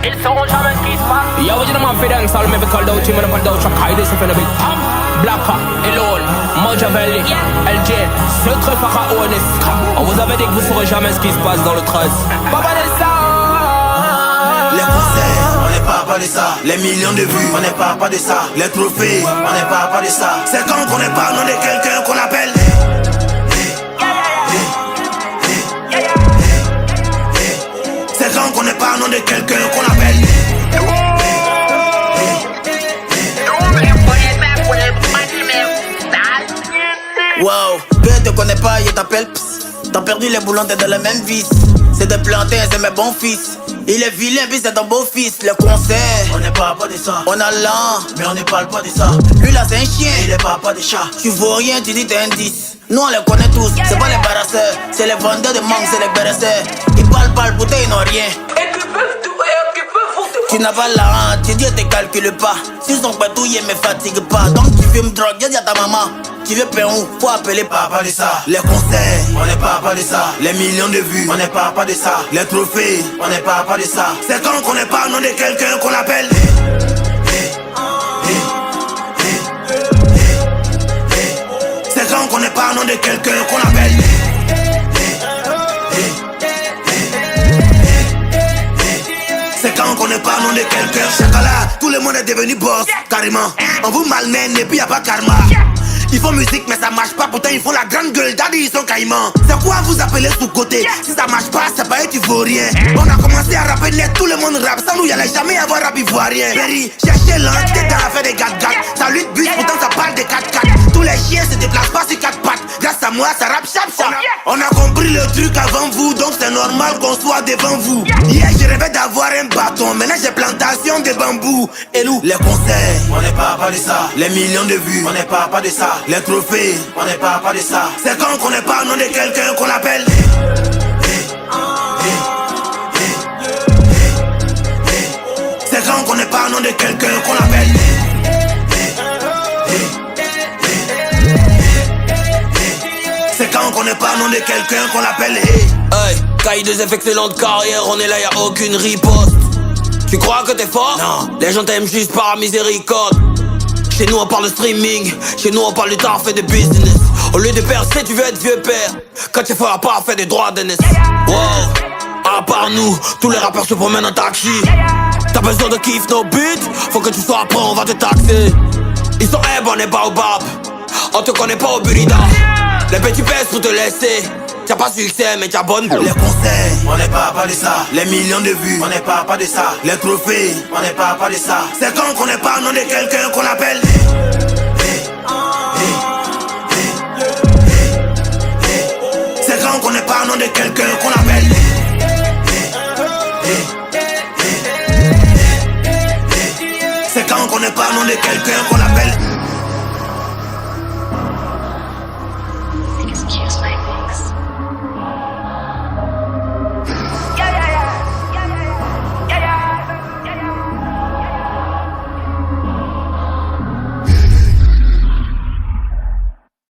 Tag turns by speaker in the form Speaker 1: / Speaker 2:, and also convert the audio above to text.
Speaker 1: Ils sauront jamais ce qui se passe. Yo, you know my fidance, all me called out, you man up and down, check hide this if in a big pam. Blacka, Elol, Machiavelli, LJ, ce très pharaoniste. On vous avait dit que vous saurez jamais ce qui se passe dans le trust. Papa de ça.
Speaker 2: Les concerts, on n'est pas de ça. Les millions de vues, on n'est pas de ça. Les trophées, on n'est pas de ça. C'est quand qu'on n'est pas nom de quelqu'un qu'on appelle. C'est quand qu'on n'est pas nom de quelqu'un qu'on appelle. Wow, que te connais pas, il t'appelle. T'as perdu les boulons, t'es dans le même vice. C'est de planter, c'est mes bons fils. Il est vilain, puis c'est un beau fils. Le concert, on n'est pas de ça. On a l'an, mais on ne parle pas de ça. Lui là c'est un chien, il est pas de chat. Tu vaux rien, tu dis t'es un 10. Nous on les connaît tous, c'est pas les barasseurs. C'est les vendeurs de mangue, c'est les barasseurs. Ils parlent, bouteilles, ils n'ont rien.
Speaker 3: Et qui peuvent tout, et qui peuvent vous.
Speaker 2: Tu n'as pas la honte, tu dis te calcule pas. S'ils sont pas touillés, me fatigue pas. Donc tu fumes drogue, dis à ta maman. Tu veux payer où? Faut appeler papa de ça. Les concerts, on n'est pas de ça. Les millions de vues, on n'est pas de ça. Les trophées, on n'est pas de ça. C'est quand qu'on n'est pas nom de quelqu'un qu'on appelle. C'est quand qu'on n'est pas nom de quelqu'un qu'on appelle. C'est quand qu'on n'est pas nom de quelqu'un. Chacala, tout le monde est devenu boss, carrément. On vous malmène et puis y'a pas karma. Ils font musique mais ça marche pas, pourtant ils font la grande gueule, daddy ils sont caïmans. C'est quoi vous appelez sous-côté? Si ça marche pas, c'est pas eux tu vaux rien. On a commencé à rapper net, tout le monde rappe. Sans nous y'allait jamais avoir rap ivoirien. Berry, cherchez l'entité dans l'affaire des gâtes-gâtes. Ça lutte bus, pourtant ça parle des 4x4. Tous les chiens se déplacent pas sur 4 pattes. Grâce à moi ça rappe chap chap. On a compris le truc avant vous, donc c'est normal qu'on soit devant vous. Hier je rêvais d'avoir un bâton, maintenant j'ai plantation de bambou. Et nous, les concerts, on n'est pas de ça. Les millions de vues, on n'est pas de ça. Les trophées, on n'est pas de ça. C'est quand qu'on n'est pas nom de quelqu'un qu'on appelle. C'est quand qu'on n'est pas nom de quelqu'un qu'on appelle. C'est quand qu'on n'est pas nom de quelqu'un qu'on appelle.
Speaker 4: Hey, K2 excellente carrière, on est là, y'a aucune riposte. Tu crois que t'es fort?
Speaker 2: Non.
Speaker 4: Les gens t'aiment juste par miséricorde. Chez nous on parle de streaming, chez nous on parle du temps, on fait de business. Au lieu de percer, tu veux être vieux père. Quand tu feras pas, fait des droits d'aînesse. Wow, à part nous, tous les rappeurs se promènent en taxi. T'as besoin de kiff, no but, faut que tu sois prêt, on va te taxer. Ils sont on est baobab, on te connaît pas au burida. Les petits pèsent pour te laisser. T'as pas succès mais t'as bonne goût.
Speaker 2: Les concerts, on n'est pas de ça. Les millions de vues, on n'est pas de ça. Les trophées, on n'est pas de ça. C'est quand qu'on n'est pas nom de quelqu'un qu'on appelle. C'est quand qu'on n'est pas nom de quelqu'un qu'on appelle. C'est quand qu'on n'est pas nom de quelqu'un qu'on appelle.